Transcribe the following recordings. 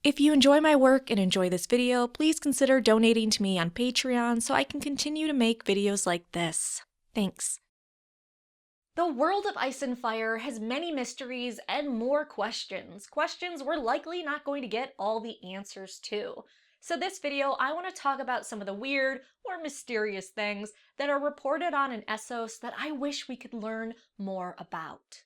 If you enjoy my work and enjoy this video, please consider donating to me on Patreon so I can continue to make videos like this. Thanks. The world of Ice and Fire has many mysteries and more questions. Questions we're likely not going to get all the answers to. So this video, I want to talk about some of the weird or mysterious things that are reported on in Essos that I wish we could learn more about.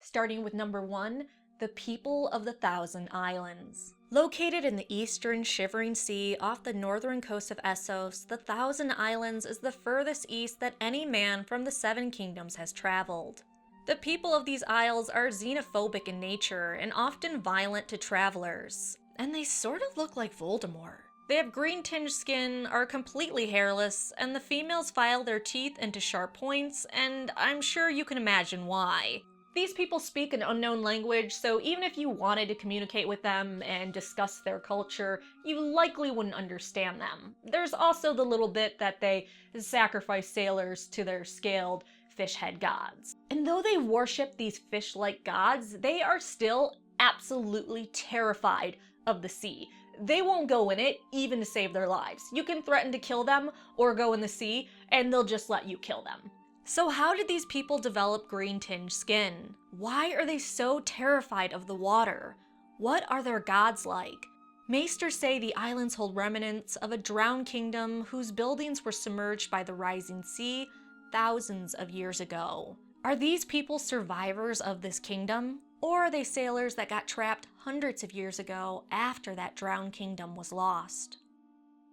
Starting with number 1, the people of the Thousand Islands. Located in the eastern Shivering Sea off the northern coast of Essos, the Thousand Islands is the furthest east that any man from the Seven Kingdoms has traveled. The people of these isles are xenophobic in nature and often violent to travelers, and they sort of look like Voldemort. They have green-tinged skin, are completely hairless, and the females file their teeth into sharp points, and I'm sure you can imagine why. These people speak an unknown language, so even if you wanted to communicate with them and discuss their culture, you likely wouldn't understand them. There's also the little bit that they sacrifice sailors to their scaled fish head gods. And though they worship these fish-like gods, they are still absolutely terrified of the sea. They won't go in it, even to save their lives. You can threaten to kill them or go in the sea, and they'll just let you kill them. So how did these people develop green-tinged skin? Why are they so terrified of the water? What are their gods like? Maesters say the islands hold remnants of a drowned kingdom whose buildings were submerged by the rising sea thousands of years ago. Are these people survivors of this kingdom? Or are they sailors that got trapped hundreds of years ago after that drowned kingdom was lost?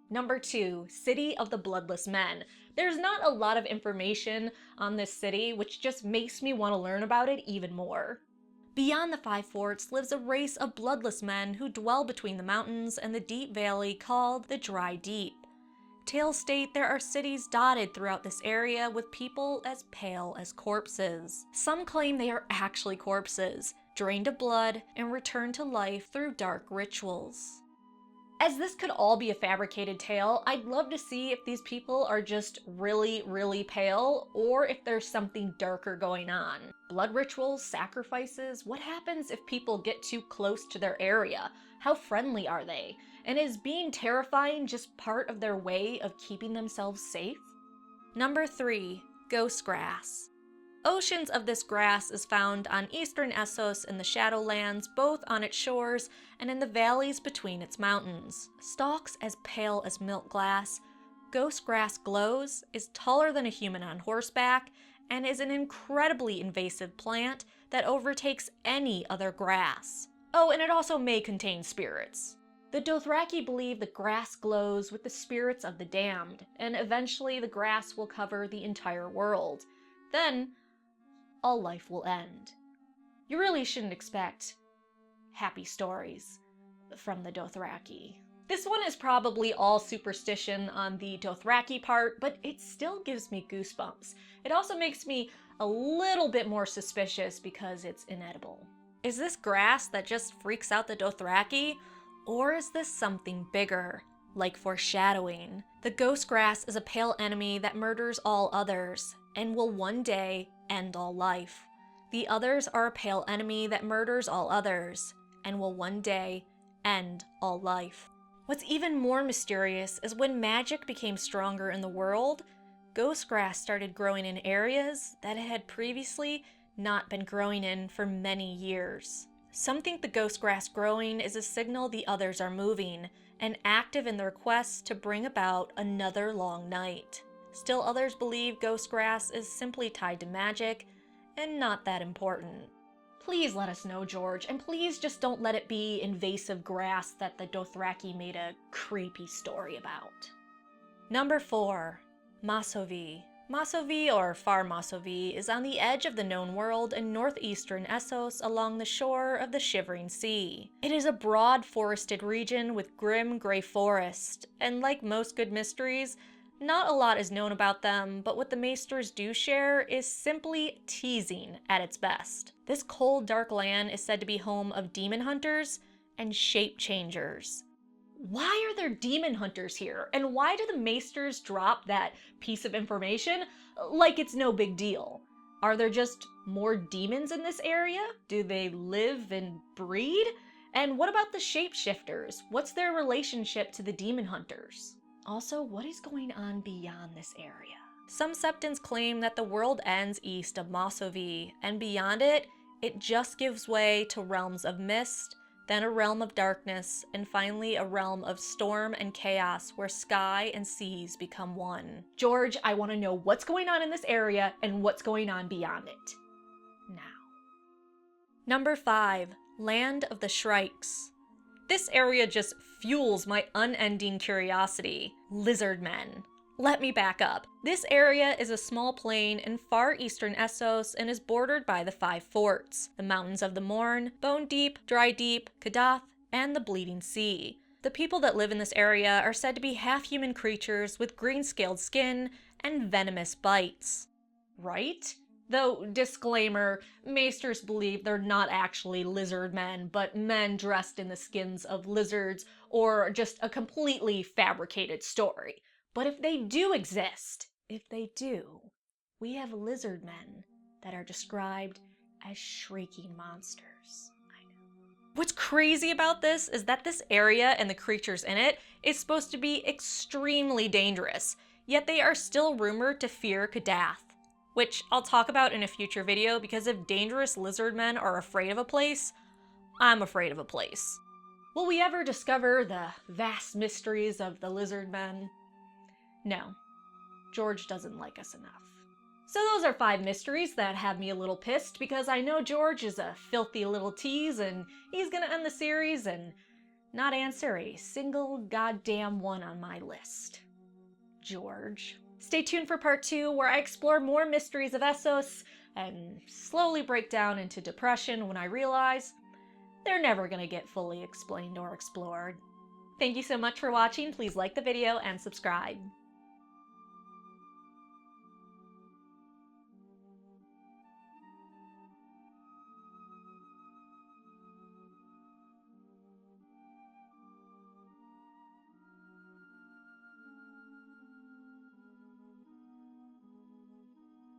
Number 2, City of the Bloodless Men. There's not a lot of information on this city, which just makes me want to learn about it even more. Beyond the Five Forts lives a race of bloodless men who dwell between the mountains and the deep valley called the Dry Deep. Tales state there are cities dotted throughout this area with people as pale as corpses. Some claim they are actually corpses, drained of blood and returned to life through dark rituals. As this could all be a fabricated tale, I'd love to see if these people are just really, really pale, or if there's something darker going on. Blood rituals, sacrifices, what happens if people get too close to their area? How friendly are they? And is being terrifying just part of their way of keeping themselves safe? Number 3, Ghost Grass. Oceans of this grass is found on eastern Essos in the Shadowlands, both on its shores and in the valleys between its mountains. Stalks as pale as milk glass, ghost grass glows, is taller than a human on horseback, and is an incredibly invasive plant that overtakes any other grass. Oh, and it also may contain spirits. The Dothraki believe the grass glows with the spirits of the damned, and eventually the grass will cover the entire world. Then, all life will end. You really shouldn't expect happy stories from the Dothraki. This one is probably all superstition on the Dothraki part, but it still gives me goosebumps. It also makes me a little bit more suspicious because it's inedible. Is this grass that just freaks out the Dothraki? Or is this something bigger, like foreshadowing? The ghost grass is a pale enemy that murders all others, and will one day end all life. The others are a pale enemy that murders all others, and will one day end all life. What's even more mysterious is when magic became stronger in the world, ghost grass started growing in areas that it had previously not been growing in for many years. Some think the ghost grass growing is a signal the others are moving, and active in their quest to bring about another long night. Still others believe ghost grass is simply tied to magic, and not that important. Please let us know, George, and please just don't let it be invasive grass that the Dothraki made a creepy story about. Number 4, Masovi. Masovi, or Far Masovi, is on the edge of the known world in northeastern Essos along the shore of the Shivering Sea. It is a broad forested region with grim gray forest, and like most good mysteries, not a lot is known about them, but what the Maesters do share is simply teasing at its best. This cold, dark land is said to be home of demon hunters and shape changers. Why are there demon hunters here? And why do the Maesters drop that piece of information like it's no big deal? Are there just more demons in this area? Do they live and breed? And what about the shapeshifters? What's their relationship to the demon hunters? Also, what is going on beyond this area? Some septons claim that the world ends east of Masovi, and beyond it, it just gives way to realms of mist, then a realm of darkness, and finally a realm of storm and chaos where sky and seas become one. George, I want to know what's going on in this area and what's going on beyond it. Now. Number 5. Land of the Shrikes. This area just fuels my unending curiosity. Lizard men. Let me back up. This area is a small plain in far eastern Essos and is bordered by the 5 forts, the Mountains of the Morn, Bone Deep, Dry Deep, Kadath, and the Bleeding Sea. The people that live in this area are said to be half-human creatures with green-scaled skin and venomous bites. Right? Though, disclaimer, maesters believe they're not actually lizard men, but men dressed in the skins of lizards, or just a completely fabricated story. But if they do exist, we have lizard men that are described as shrieking monsters. I know. What's crazy about this is that this area and the creatures in it is supposed to be extremely dangerous, yet they are still rumored to fear Kadath, which I'll talk about in a future video because if dangerous lizard men are afraid of a place, I'm afraid of a place. Will we ever discover the vast mysteries of the lizard men? No, George doesn't like us enough. So those are 5 mysteries that have me a little pissed because I know George is a filthy little tease and he's gonna end the series and not answer a single goddamn one on my list. George. Stay tuned for part 2 where I explore more mysteries of Essos and slowly break down into depression when I realize they're never gonna get fully explained or explored. Thank you so much for watching. Please like the video and subscribe.